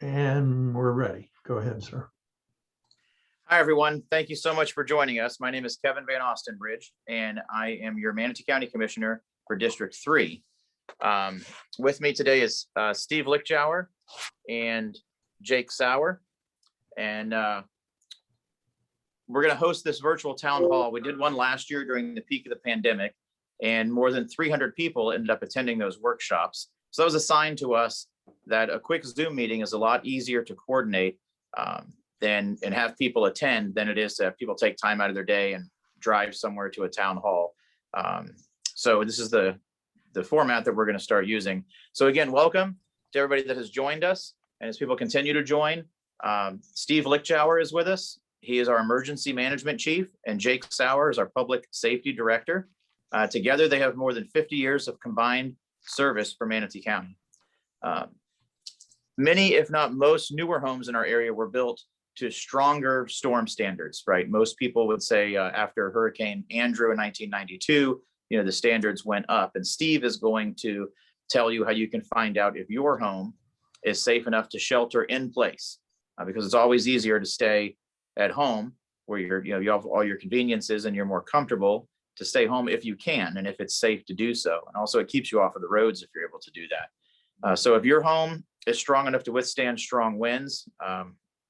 And we're ready. Go ahead, sir. Hi, everyone. Thank you so much for joining us. My name is Kevin Van Ostenbridge, and I am your Manatee County Commissioner for District 3. With me today is Steve Lichtauer and Jake Sauer, and we're going to host this virtual town hall. We did one last year during the peak of the pandemic, and more than 300 people ended up attending those workshops. So that was a sign to us that a quick Zoom meeting is a lot easier to coordinate and have people attend than it is to have people take time out of their day and drive somewhere to a town hall. So this is the format that we're going to start using. So again, welcome to everybody that has joined us. And as people continue to join, Steve Lichtauer is with us. He is our emergency management chief, and Jake Sauer is our public safety director. Together, they have more than 50 years of combined service for Manatee County. Many, if not most, newer homes in our area were built to stronger storm standards, right? Most people would say after Hurricane Andrew in 1992, the standards went up. And Steve is going to tell you how you can find out if your home is safe enough to shelter in place, because it's always easier to stay at home where you have all your conveniences and you're more comfortable to stay home if you can, and if it's safe to do so. And also it keeps you off of the roads if you're able to do that. So if your home is strong enough to withstand strong winds,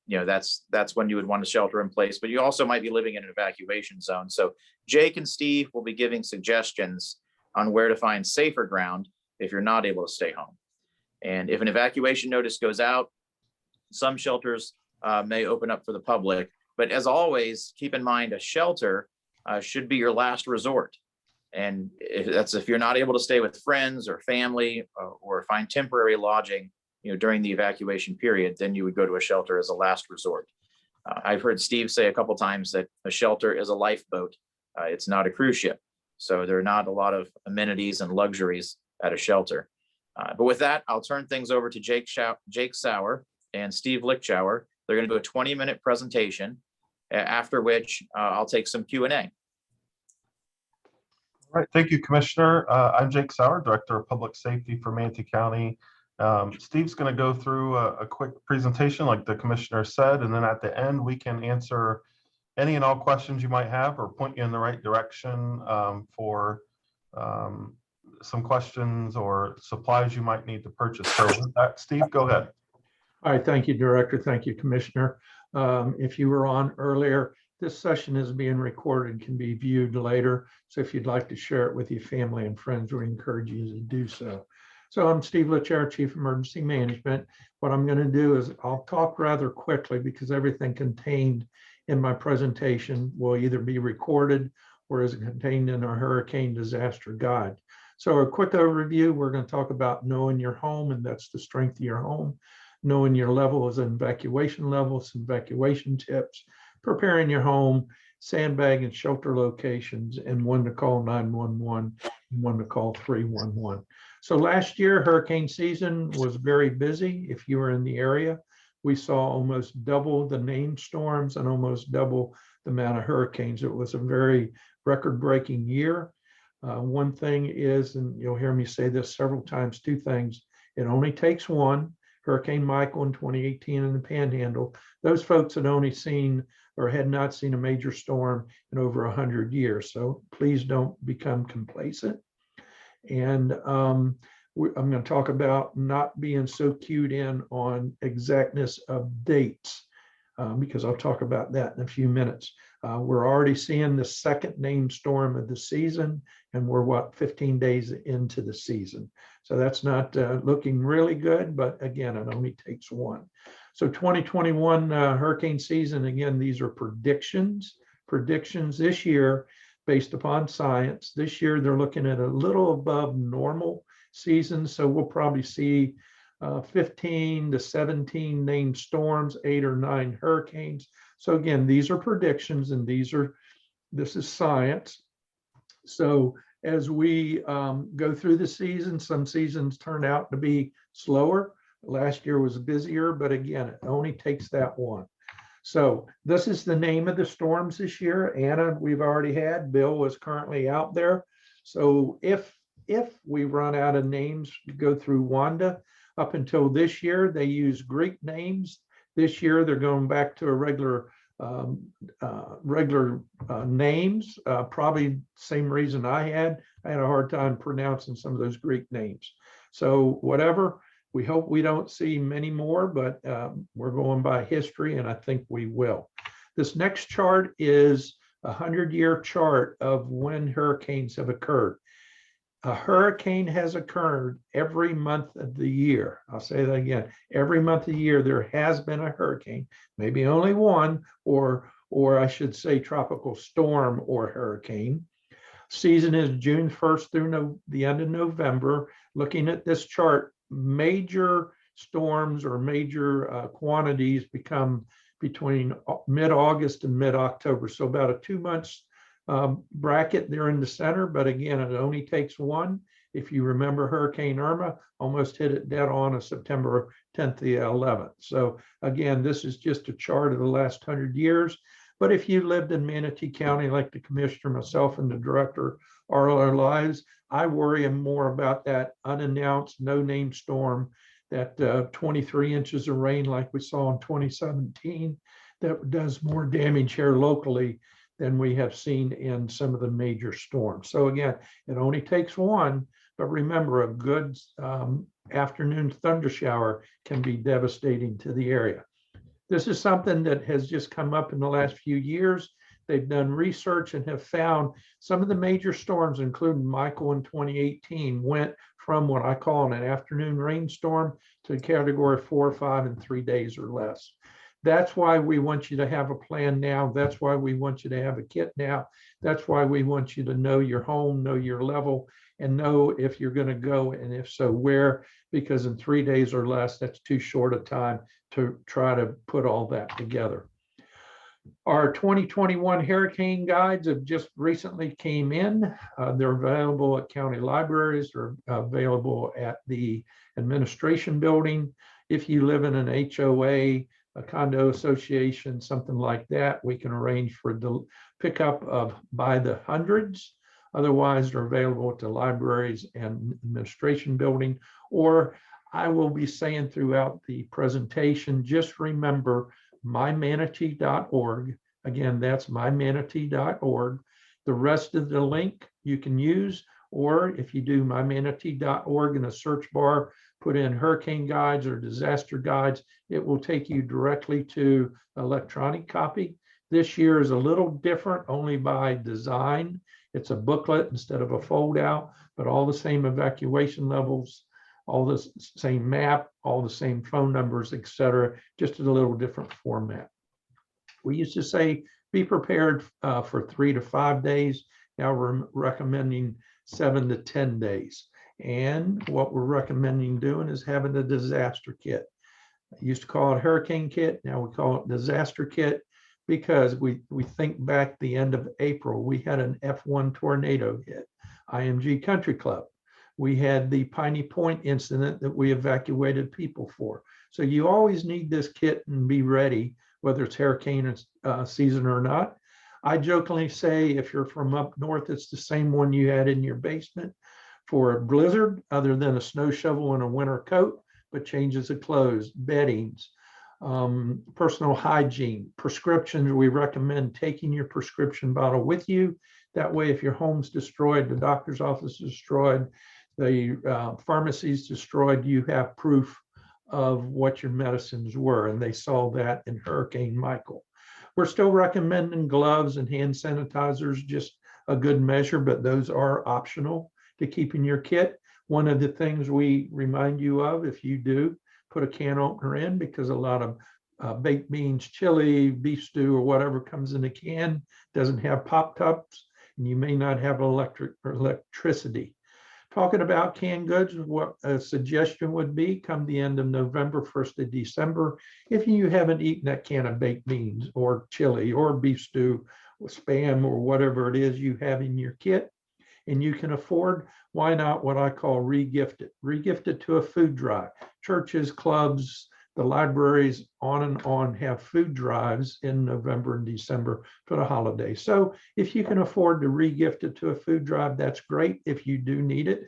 that's when you would want to shelter in place, but you also might be living in an evacuation zone. So Jake and Steve will be giving suggestions on where to find safer ground if you're not able to stay home. And if an evacuation notice goes out, some shelters may open up for the public, but as always, keep in mind a shelter should be your last resort. And if you're not able to stay with friends or family or find temporary lodging, during the evacuation period, then you would go to a shelter as a last resort. I've heard Steve say a couple times that a shelter is a lifeboat. It's not a cruise ship. So there are not a lot of amenities and luxuries at a shelter. But with that, I'll turn things over to Jake Sauer and Steve Lichtauer. They're going to do a 20-minute presentation, after which I'll take some Q&A. All right, thank you, Commissioner. I'm Jake Sauer, Director of Public Safety for Manatee County. Steve's going to go through a quick presentation like the Commissioner said, and then at the end we can answer any and all questions you might have or point you in the right direction for some questions or supplies you might need to purchase. So with that, Steve, go ahead. All right, thank you, Director. Thank you, Commissioner. If you were on earlier, this session is being recorded and can be viewed later. So if you'd like to share it with your family and friends, we encourage you to do so. So I'm Steve Lichtauer, Chief Emergency Management. What I'm going to do is I'll talk rather quickly because everything contained in my presentation will either be recorded or is contained in our Hurricane Disaster Guide. So a quick overview, we're going to talk about knowing your home, and that's the strength of your home, knowing your levels and evacuation levels, evacuation tips, preparing your home, sandbag and shelter locations, and when to call 911 and when to call 311. So last year, hurricane season was very busy. If you were in the area, we saw almost double the named storms and almost double the amount of hurricanes. It was a very record-breaking year. One thing is, and you'll hear me say this several times, two things. It only takes one. Hurricane Michael in 2018 in the Panhandle, those folks had only seen or had not seen a major storm in over 100 years. So please don't become complacent. And I'm going to talk about not being so cued in on exactness of dates, because I'll talk about that in a few minutes. We're already seeing the second named storm of the season, and we're 15 days into the season. So that's not looking really good, but again, it only takes one. So 2021 hurricane season, again, these are predictions this year based upon science. This year, they're looking at a little above normal season. So we'll probably see 15 to 17 named storms, 8 or 9 hurricanes. So again, these are predictions and this is science. So as we go through the season, some seasons turn out to be slower. Last year was busier, but again, it only takes that one. So this is the name of the storms this year. Anna, we've already had. Bill is currently out there. So if we run out of names, go through Wanda. Up until this year, they used Greek names. This year, they're going back to a regular names. Probably same reason I had a hard time pronouncing some of those Greek names. So whatever, we hope we don't see many more, but we're going by history, and I think we will. This next chart is a 100-year chart of when hurricanes have occurred. A hurricane has occurred every month of the year. I'll say that again. Every month of the year, there has been a hurricane, maybe only one, or I should say tropical storm or hurricane. Season is June 1st through the end of November. Looking at this chart, major storms or major quantities become between mid-August and mid-October. So about a 2 months bracket there in the center, but again, it only takes one. If you remember, Hurricane Irma almost hit it dead on a September 10th to the 11th. So again, this is just a chart of the last 100 years. But if you lived in Manatee County, like the commissioner, myself, and the director all our lives, I worry more about that unannounced, no-name storm, that 23 inches of rain like we saw in 2017, that does more damage here locally than we have seen in some of the major storms. So again, it only takes one, but remember, a good afternoon thunder shower can be devastating to the area. This is something that has just come up in the last few years. They've done research and have found some of the major storms, including Michael in 2018, went from what I call an afternoon rainstorm to category 4 or 5 in 3 days or less. That's why we want you to have a plan now. That's why we want you to have a kit now. That's why we want you to know your home, know your level, and know if you're going to go, and if so, where, because in 3 days or less, that's too short a time to try to put all that together. Our 2021 hurricane guides have just recently came in. They're available at county libraries. They're available at the administration building. If you live in an HOA, a condo association, something like that, we can arrange for the pickup of by the hundreds. Otherwise, they're available at the libraries and administration building. Or I will be saying throughout the presentation, just remember mymanatee.org. Again, that's mymanatee.org. The rest of the link you can use, or if you do mymanatee.org in a search bar, put in hurricane guides or disaster guides, it will take you directly to electronic copy. This year is a little different only by design. It's a booklet instead of a fold out, but all the same evacuation levels, all the same map, all the same phone numbers, etc., just in a little different format. We used to say, be prepared for 3 to 5 days. Now we're recommending 7 to 10 days. And what we're recommending doing is having a disaster kit. I used to call it hurricane kit. Now we call it disaster kit, because we think back the end of April, we had an F1 tornado hit IMG Country Club. We had the Piney Point incident that we evacuated people for. So you always need this kit and be ready, whether it's hurricane season or not. I jokingly say, if you're from up north, it's the same one you had in your basement for a blizzard, other than a snow shovel and a winter coat, but changes of clothes, beddings, personal hygiene, prescriptions. We recommend taking your prescription bottle with you. That way, if your home's destroyed, the doctor's office is destroyed, the pharmacy's destroyed, you have proof of what your medicines were. And they saw that in Hurricane Michael. We're still recommending gloves and hand sanitizers, just a good measure, but those are optional to keep in your kit. One of the things we remind you of, if you do, put a can opener in, because a lot of baked beans, chili, beef stew, or whatever comes in a can doesn't have pop tops, and you may not have electricity. Talking about canned goods, what a suggestion would be, come the end of November, 1st of December, if you haven't eaten that can of baked beans or chili or beef stew or Spam or whatever it is you have in your kit, and you can afford, why not what I call regift it? Regift it to a food drive. Churches, clubs, the libraries, on and on, have food drives in November and December for the holidays. So if you can afford to regift it to a food drive, that's great. If you do need it,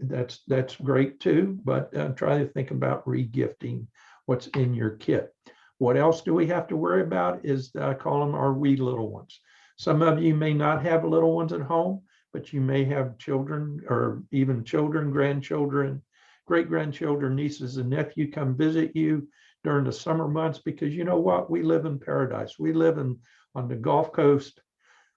that's great too, but try to think about re-gifting what's in your kit. What else do we have to worry about is I call them our wee little ones. Some of you may not have little ones at home, but you may have children or even children, grandchildren, great-grandchildren, nieces and nephews come visit you during the summer months, because you know what? We live in paradise. We live on the Gulf Coast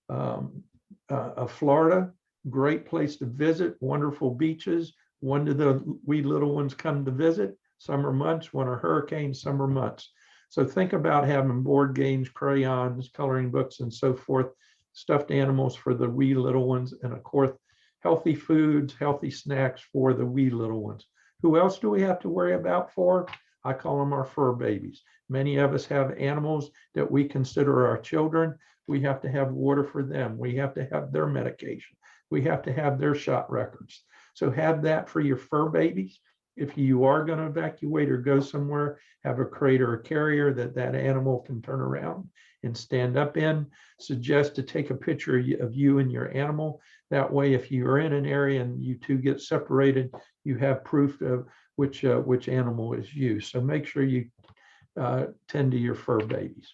of Florida. Great place to visit, wonderful beaches. When do the wee little ones come to visit? Summer months, when a hurricane, summer months. So think about having board games, crayons, coloring books, and so forth, stuffed animals for the wee little ones, and of course, healthy foods, healthy snacks for the wee little ones. Who else do we have to worry about for? I call them our fur babies. Many of us have animals that we consider our children. We have to have water for them. We have to have their medication. We have to have their shot records. So have that for your fur babies. If you are going to evacuate or go somewhere, have a crate or a carrier that animal can turn around and stand up in. Suggest to take a picture of you and your animal. That way, if you are in an area and you two get separated, you have proof of which animal is you. So make sure you tend to your fur babies.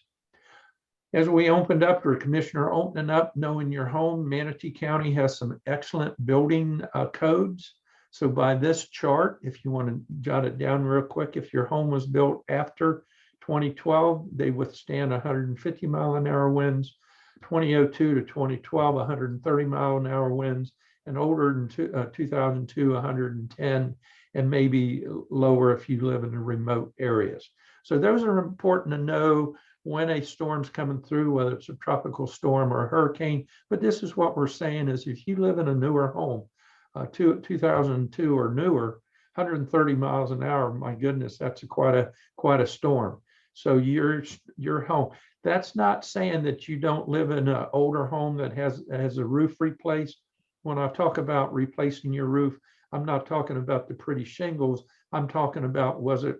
As we opened up, or Commissioner opening up, knowing your home, Manatee County has some excellent building codes. So by this chart, if you want to jot it down real quick, if your home was built after 2012, they withstand 150 mile an hour winds, 2002 to 2012, 130 mile an hour winds, and older than 2002, 110, and maybe lower if you live in the remote areas. So those are important to know when a storm's coming through, whether it's a tropical storm or a hurricane. But this is what we're saying is if you live in a newer home, 2002 or newer, 130 miles an hour, my goodness, that's quite a storm. So your home, that's not saying that you don't live in an older home that has a roof replaced. When I talk about replacing your roof, I'm not talking about the pretty shingles. I'm talking about, was it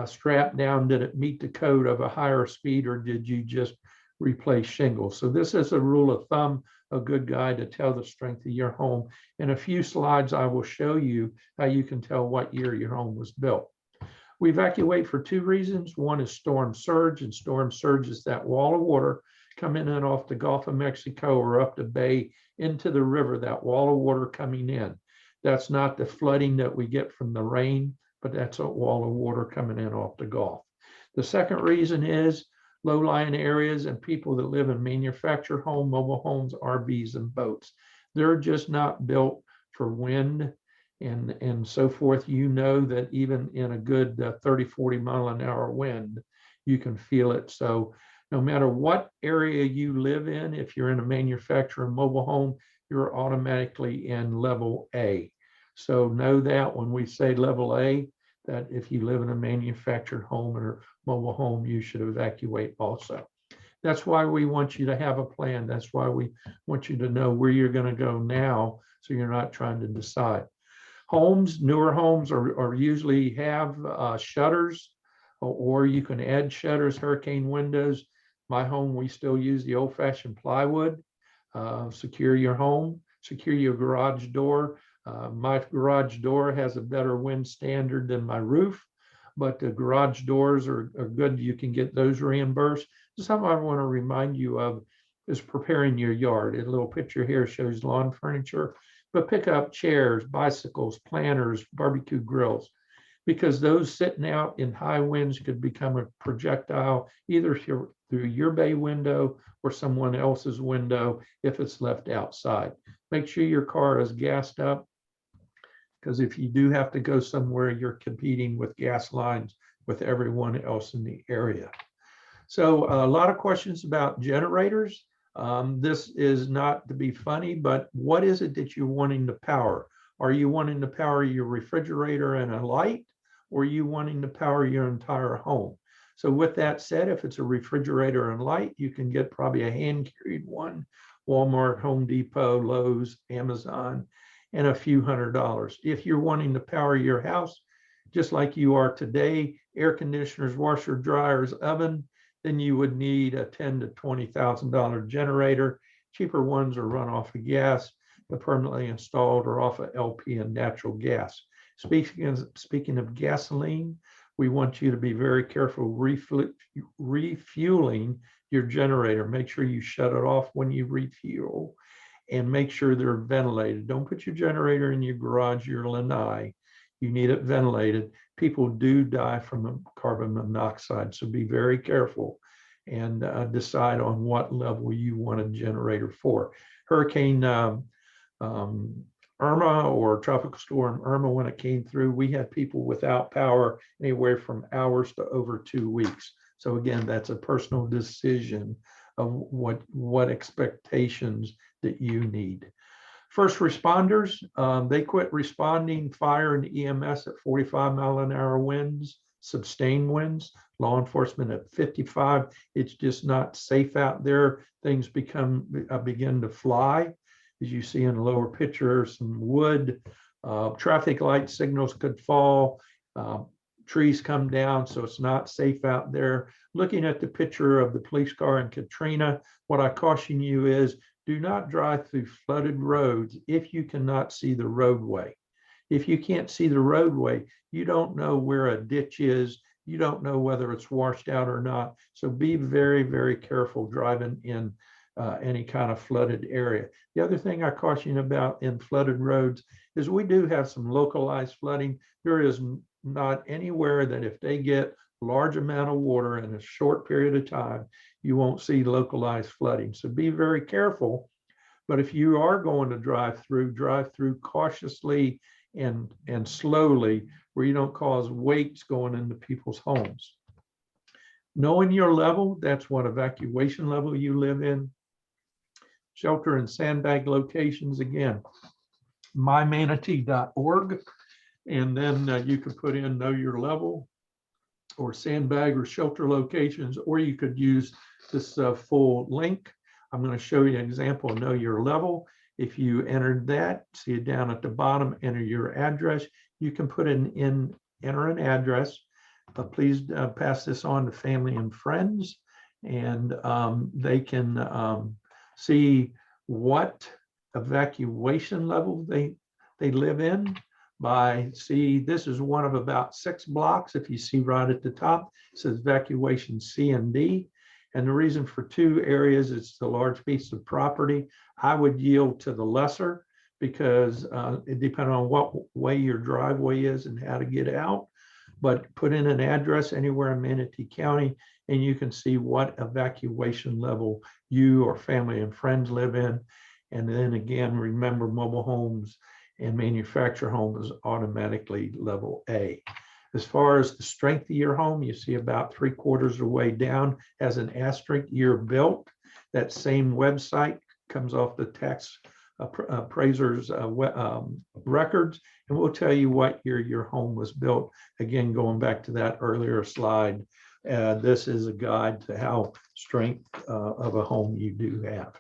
strapped down? Did it meet the code of a higher speed, or did you just replace shingles? So this is a rule of thumb, a good guide to tell the strength of your home. In a few slides, I will show you how you can tell what year your home was built. We evacuate for two reasons. One is storm surge, and storm surge is that wall of water coming in off the Gulf of Mexico or up the bay into the river, that wall of water coming in. That's not the flooding that we get from the rain, but that's a wall of water coming in off the Gulf. The second reason is low-lying areas and people that live in manufactured home, mobile homes, RVs, and boats. They're just not built for wind and so forth. You know that even in a good 30, 40 mile an hour wind, you can feel it. So no matter what area you live in, if you're in a manufactured mobile home, you're automatically in level A. So know that when we say level A, that if you live in a manufactured home or mobile home, you should evacuate also. That's why we want you to have a plan. That's why we want you to know where you're going to go now, so you're not trying to decide. Homes, newer homes are usually have shutters, or you can add shutters, hurricane windows. My home, we still use the old-fashioned plywood. Secure your home, secure your garage door. My garage door has a better wind standard than my roof, but the garage doors are good. You can get those reimbursed. Something I want to remind you of is preparing your yard. A little picture here shows lawn furniture, but pick up chairs, bicycles, planters, barbecue grills, because those sitting out in high winds could become a projectile either through your bay window or someone else's window if it's left outside. Make sure your car is gassed up, because if you do have to go somewhere, you're competing with gas lines with everyone else in the area. So a lot of questions about generators. This is not to be funny, but what is it that you're wanting to power? Are you wanting to power your refrigerator and a light, or are you wanting to power your entire home? So with that said, if it's a refrigerator and light, you can get probably a hand-carried one, Walmart, Home Depot, Lowe's, Amazon, and a few $100s. If you're wanting to power your house, just like you are today, air conditioners, washer, dryers, oven, then you would need a $10,000 to $20,000 generator. Cheaper ones are run off of gas, permanently installed are off of LP and natural gas. Speaking of gasoline, we want you to be very careful refueling your generator. Make sure you shut it off when you refuel, and make sure they're ventilated. Don't put your generator in your garage, your lanai. You need it ventilated. People do die from carbon monoxide, so be very careful and decide on what level you want a generator for. Hurricane Irma, or Tropical Storm Irma, when it came through, we had people without power anywhere from hours to over 2 weeks. So again, that's a personal decision of what expectations that you need. First responders, they quit responding fire and EMS at 45-mile-an-hour winds, sustained winds. Law enforcement at 55. It's just not safe out there. Things begin to fly. As you see in the lower picture, some wood, traffic light signals could fall, trees come down, so it's not safe out there. Looking at the picture of the police car in Katrina, what I caution you is, do not drive through flooded roads if you cannot see the roadway. If you can't see the roadway, you don't know where a ditch is. You don't know whether it's washed out or not. So be very, very careful driving in any kind of flooded area. The other thing I caution about in flooded roads is we do have some localized flooding. There is not anywhere that if they get large amount of water in a short period of time, you won't see localized flooding. So be very careful. But if you are going to drive through cautiously and slowly, where you don't cause wakes going into people's homes. Knowing your level, that's what evacuation level you live in. Shelter and sandbag locations, again, mymanatee.org. And then you could put in know your level, or sandbag or shelter locations, or you could use this full link. I'm going to show you an example of know your level. If you entered that, see it down at the bottom, enter your address. You can put enter an address. Please pass this on to family and friends, and they can see what evacuation level they live in. This is one of about 6 blocks. If you see right at the top, it says evacuation C and D. And the reason for 2 areas, it's the large piece of property. I would yield to the lesser, because it depends on what way your driveway is and how to get out. But put in an address anywhere in Manatee County, and you can see what evacuation level you or family and friends live in. And then again, remember, mobile homes and manufactured home is automatically level A. As far as the strength of your home, you see about 3/4 of the way down as an asterisk, year built. That same website comes off the tax appraiser's records, and we'll tell you what year your home was built. Again, going back to that earlier slide, this is a guide to how strength of a home you do have.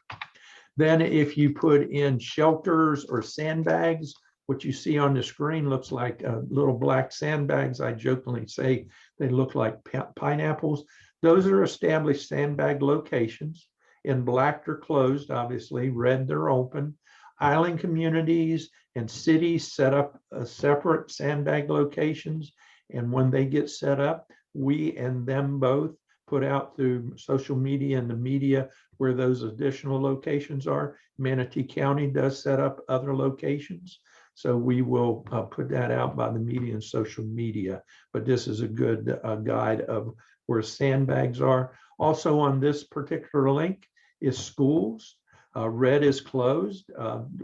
Then if you put in shelters or sandbags, what you see on the screen looks like little black sandbags. I jokingly say they look like pineapples. Those are established sandbag locations. In black, they're closed, obviously. Red, they're open. Island communities and cities set up separate sandbag locations. And when they get set up, we and them both put out through social media and the media where those additional locations are. Manatee County does set up other locations. So we will put that out by the media and social media. But this is a good guide of where sandbags are. Also on this particular link is schools. Red is closed.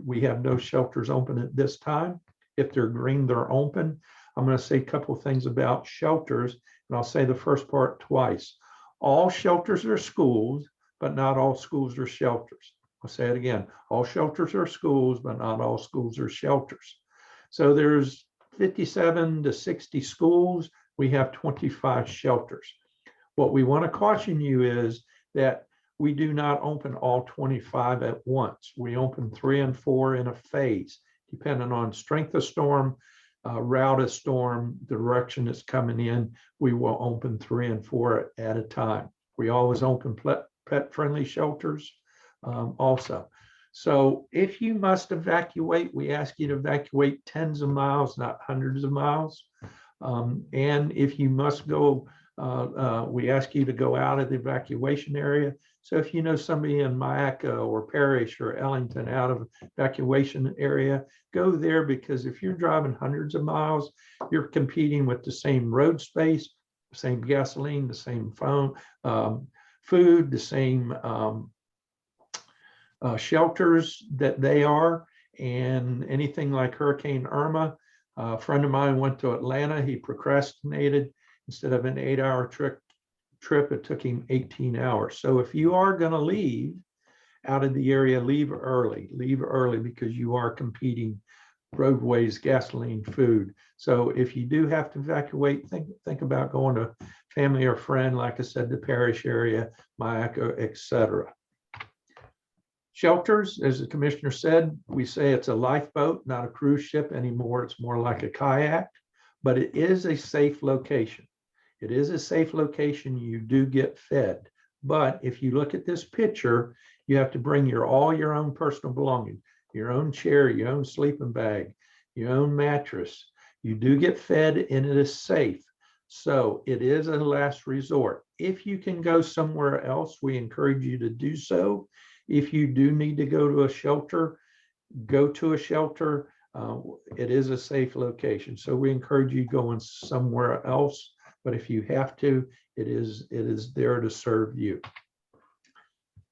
We have no shelters open at this time. If they're green, they're open. I'm going to say a couple of things about shelters, and I'll say the first part twice. All shelters are schools, but not all schools are shelters. I'll say it again. All shelters are schools, but not all schools are shelters. So there's 57 to 60 schools. We have 25 shelters. What we want to caution you is that we do not open all 25 at once. We open 3 and 4 in a phase, depending on strength of storm, route of storm, direction it's coming in. We will open 3 and 4 at a time. We always open pet-friendly shelters also. So if you must evacuate, we ask you to evacuate tens of miles, not hundreds of miles. And if you must go, we ask you to go out of the evacuation area. So if you know somebody in Myaca or Parrish or Ellington out of evacuation area, go there, because if you're driving hundreds of miles, you're competing with the same road space, same gasoline, the same phone, food, the same shelters that they are. And anything like Hurricane Irma, a friend of mine went to Atlanta. He procrastinated. Instead of an 8-hour trip, it took him 18 hours. So if you are going to leave out of the area, leave early, because you are competing roadways, gasoline, food. So if you do have to evacuate, think about going to family or friend, like I said, the Parish area, Myaca, etc. Shelters, as the commissioner said, we say it's a lifeboat, not a cruise ship anymore. It's more like a kayak, but it is a safe location. It is a safe location. You do get fed. But if you look at this picture, you have to bring all your own personal belongings, your own chair, your own sleeping bag, your own mattress. You do get fed, and it is safe. So it is a last resort. If you can go somewhere else, we encourage you to do so. If you do need to go to a shelter, go to a shelter. It is a safe location. So we encourage you going somewhere else. But if you have to, it is there to serve you.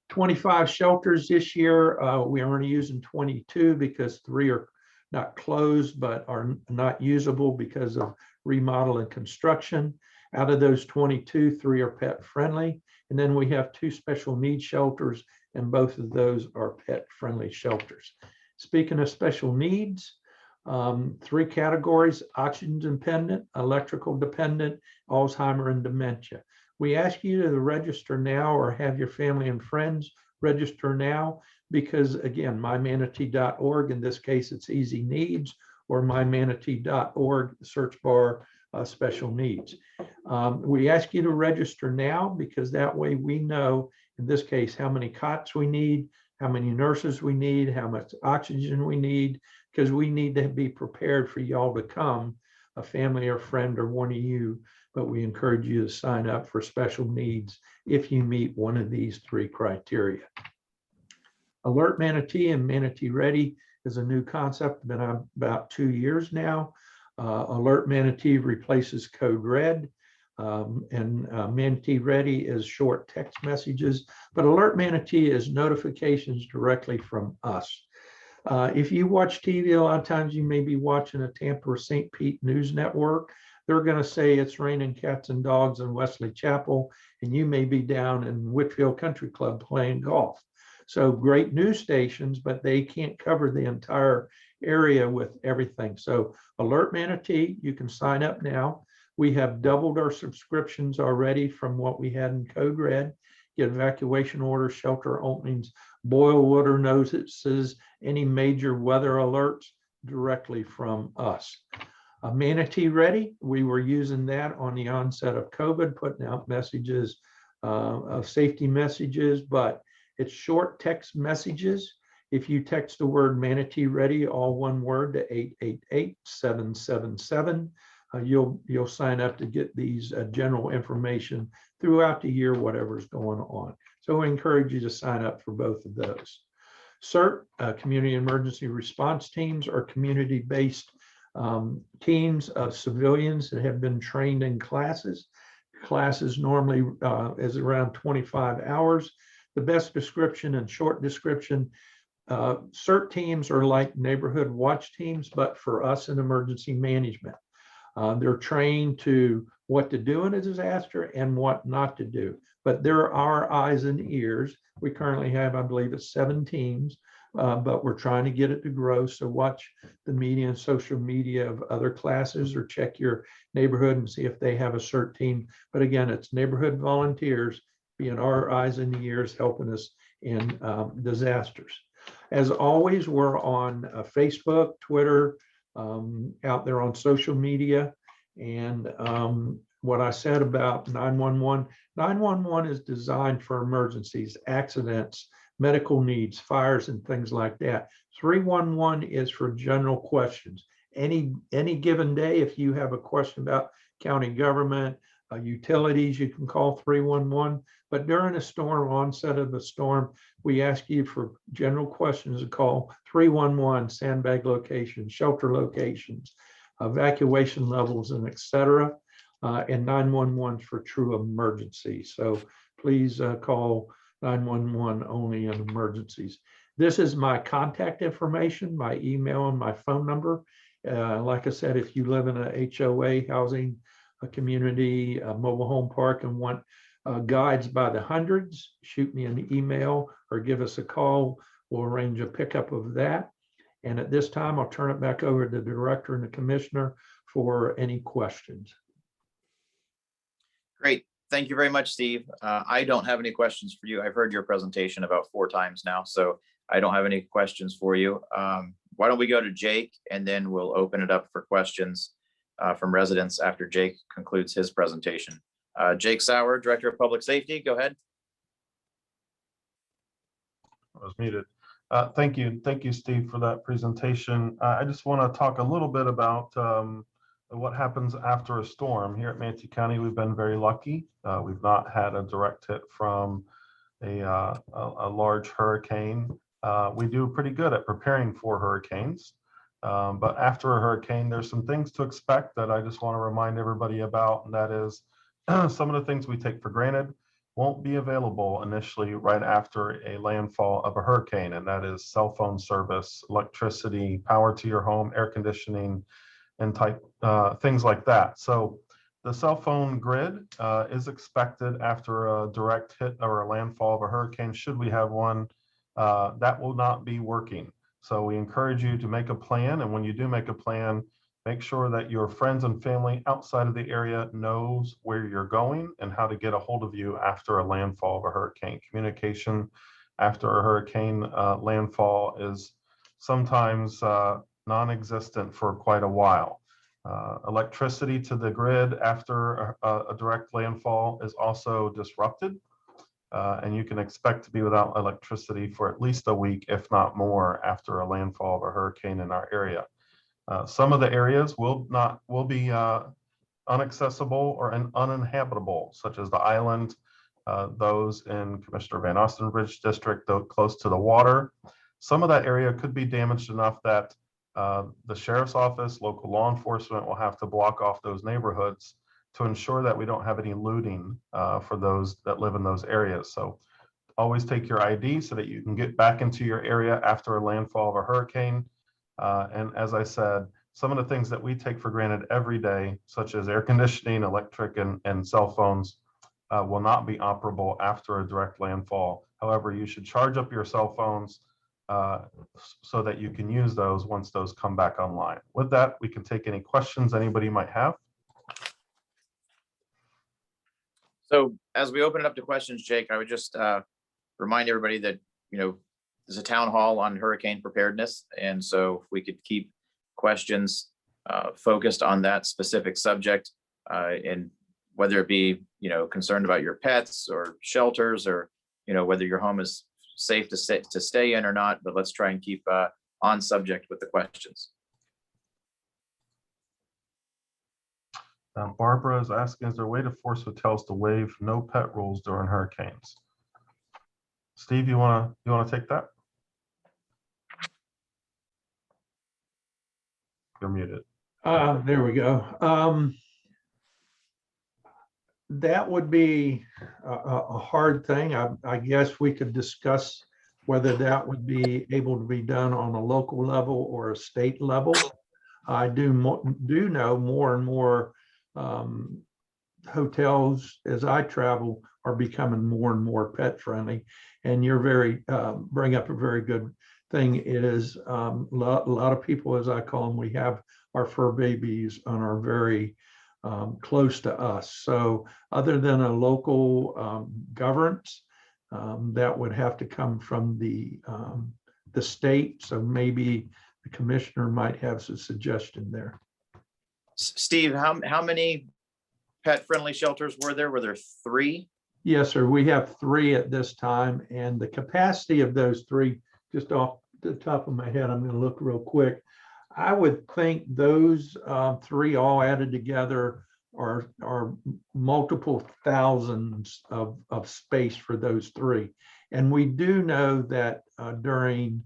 25 shelters this year. We are only using 22 because 3 are not closed, but are not usable because of remodel and construction. Out of those 22, 3 are pet friendly. And then we have 2 special needs shelters, and both of those are pet friendly shelters. Speaking of special needs, 3 categories: oxygen dependent, electrical dependent, Alzheimer, and dementia. We ask you to register now, or have your family and friends register now, because again, mymanatee.org, in this case, it's easy needs, or mymanatee.org, search bar, special needs. We ask you to register now, because that way we know, in this case, how many cots we need, how many nurses we need, how much oxygen we need, because we need to be prepared for y'all to come, a family or friend or one of you. But we encourage you to sign up for special needs if you meet one of these 3 criteria. Alert Manatee and Manatee Ready is a new concept, been on about 2 years now. Alert Manatee replaces Code Red, and Manatee Ready is short text messages, but Alert Manatee is notifications directly from us. If you watch TV, a lot of times you may be watching a Tampa or St. Pete news network. They're going to say it's raining cats and dogs in Wesley Chapel, and you may be down in Whitfield Country Club playing golf. So great news stations, but they can't cover the entire area with everything. So Alert Manatee, you can sign up now. We have doubled our subscriptions already from what we had in Code Red. Get evacuation orders, shelter openings, boil water notices, any major weather alerts directly from us. Manatee Ready, we were using that on the onset of COVID, putting out messages, of safety messages, but it's short text messages. If you text the word Manatee Ready, all one word, to 888-777, you'll sign up to get these general information throughout the year, whatever's going on. So we encourage you to sign up for both of those. CERT, Community Emergency Response Teams, are community-based teams of civilians that have been trained in classes. Classes normally is around 25 hours. The best description and short description, CERT teams are like neighborhood watch teams, but for us in emergency management. They're trained to what to do in a disaster and what not to do. But there are eyes and ears. We currently have, I believe it's 7 teams, but we're trying to get it to grow. So watch the media and social media of other classes, or check your neighborhood and see if they have a CERT team. But again, it's neighborhood volunteers being our eyes and ears, helping us in disasters. As always, we're on Facebook, Twitter, out there on social media. And what I said about 911, 911 is designed for emergencies, accidents, medical needs, fires and things like that. 311 is for general questions. Any given day, if you have a question about county government, utilities, you can call 311. But during a storm, onset of the storm, we ask you for general questions to call 311, sandbag locations, shelter locations, evacuation levels, and et cetera. And 911 for true emergency. So please call 911 only in emergencies. This is my contact information, my email and my phone number. Like I said, if you live in a HOA housing, a community, a mobile home park, and want guides by the hundreds, shoot me an email or give us a call. We'll arrange a pickup of that. And at this time, I'll turn it back over to the director and the commissioner for any questions. Great. Thank you very much, Steve. I don't have any questions for you. I've heard your presentation about 4 times now, so I don't have any questions for you. Why don't we go to Jake, and then we'll open it up for questions from residents after Jake concludes his presentation. Jake Sauer, Director of Public Safety, go ahead. I was muted. Thank you, Steve, for that presentation. I just want to talk a little bit about what happens after a storm. Here at Manatee County, we've been very lucky. We've not had a direct hit from a large hurricane. We do pretty good at preparing for hurricanes. But after a hurricane, there's some things to expect that I just want to remind everybody about, and that is some of the things we take for granted won't be available initially right after a landfall of a hurricane, and that is cell phone service, electricity, power to your home, air conditioning, and type things like that. So the cell phone grid is expected after a direct hit or a landfall of a hurricane, should we have one, that will not be working. So we encourage you to make a plan, and when you do make a plan, make sure that your friends and family outside of the area knows where you're going and how to get a hold of you after a landfall of a hurricane. Communication after a hurricane landfall is sometimes non-existent for quite a while. Electricity to the grid after a direct landfall is also disrupted. And you can expect to be without electricity for at least a week, if not more, after a landfall of a hurricane in our area. Some of the areas will be inaccessible or uninhabitable, such as the island, those in Commissioner Van Ostenbridge district, though close to the water. Some of that area could be damaged enough that the sheriff's office, local law enforcement will have to block off those neighborhoods to ensure that we don't have any looting for those that live in those areas. So always take your ID so that you can get back into your area after a landfall of a hurricane. And as I said, some of the things that we take for granted every day, such as air conditioning, electric, and cell phones, will not be operable after a direct landfall. However, you should charge up your cell phones so that you can use those once those come back online. With that, we can take any questions anybody might have. So as we open it up to questions, Jake, I would just remind everybody that, there's a town hall on hurricane preparedness. And so if we could keep questions focused on that specific subject, and whether it be, concerned about your pets or shelters, or, whether your home is safe to stay in or not, but let's try and keep on subject with the questions. Barbara is asking, is there a way to force hotels to waive no pet rules during hurricanes? Steve, you wanna take that? You're muted. There we go. That would be a hard thing. I guess we could discuss whether that would be able to be done on a local level or a state level. I do know more and more hotels, as I travel, are becoming more and more pet friendly. And you're bring up a very good thing. It is a lot of people, as I call them, we have our fur babies and are very close to us. So other than a local governance, that would have to come from the state. So maybe the commissioner might have some suggestion there. Steve, how many pet friendly shelters were there? Were there 3? Yes, sir. We have 3 at this time, and the capacity of those 3, just off the top of my head, I'm going to look real quick. I would think those 3 all added together are multiple thousands of space for those 3. And we do know that during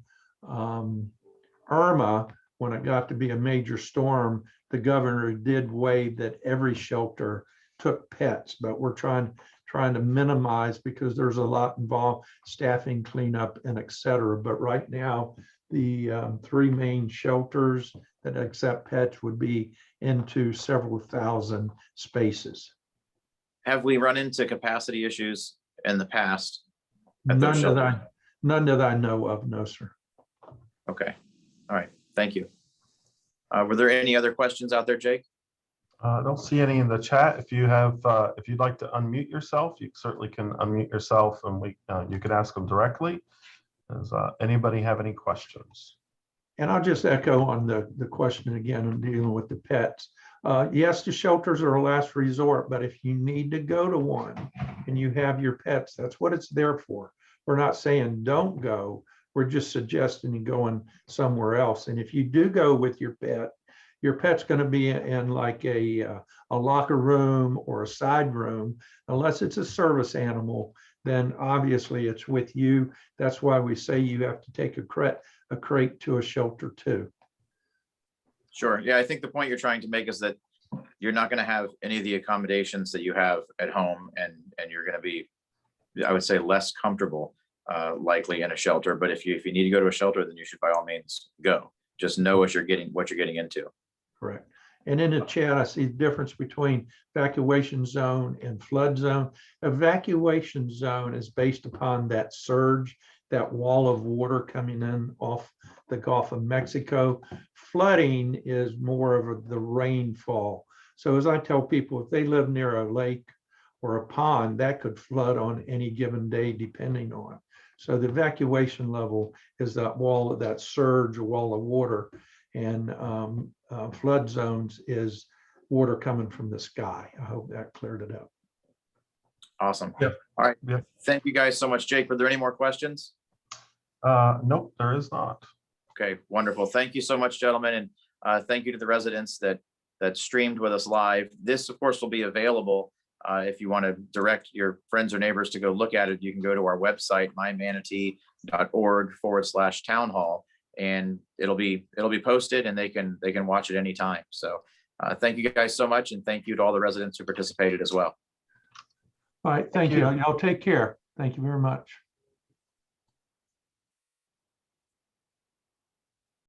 Irma, when it got to be a major storm, the governor did waive that every shelter took pets, but we're trying to minimize because there's a lot involved, staffing, cleanup, and et cetera. But right now, the 3 main shelters that accept pets would be into several thousand spaces. Have we run into capacity issues in the past? At those None shelters? that I know of, no, sir. Okay, all right, thank you. Were there any other questions out there, Jake? I don't see any in the chat. If you have, if you'd like to unmute yourself, you certainly can unmute yourself, and you can ask them directly. Does anybody have any questions? And I'll just echo on the question again on dealing with the pets. Yes, the shelters are a last resort, but if you need to go to one and you have your pets, that's what it's there for. We're not saying don't go. We're just suggesting you going somewhere else. And if you do go with your pet's going to be in like a locker room or a side room, unless it's a service animal, then obviously it's with you. That's why we say you have to take a crate to a shelter too. Sure, yeah, I think the point you're trying to make is that you're not going to have any of the accommodations that you have at home, and you're going to be, I would say, less comfortable likely in a shelter. But if you need to go to a shelter, then you should by all means go. Just know what you're getting into. Correct. And in the chat, I see the difference between evacuation zone and flood zone. Evacuation zone is based upon that surge, that wall of water coming in off the Gulf of Mexico. Flooding is more of the rainfall. So as I tell people, if they live near a lake or a pond, that could flood on any given day, depending on. So the evacuation level is that wall, that surge, or wall of water. And flood zones is water coming from the sky. I hope that cleared it up. Awesome. Yep. All right. Yep. Thank you guys so much. Jake, were there any more questions? Nope, there is not. Okay, wonderful. Thank you so much, gentlemen. And thank you to the residents that streamed with us live. This, of course, will be available. If you want to direct your friends or neighbors to go look at it, you can go to our website, mymanatee.org/town hall, and it'll be posted, and they can watch it anytime. So thank you guys so much, and thank you to all the residents who participated as well. All right, thank you. Y'all take care. Thank you very much.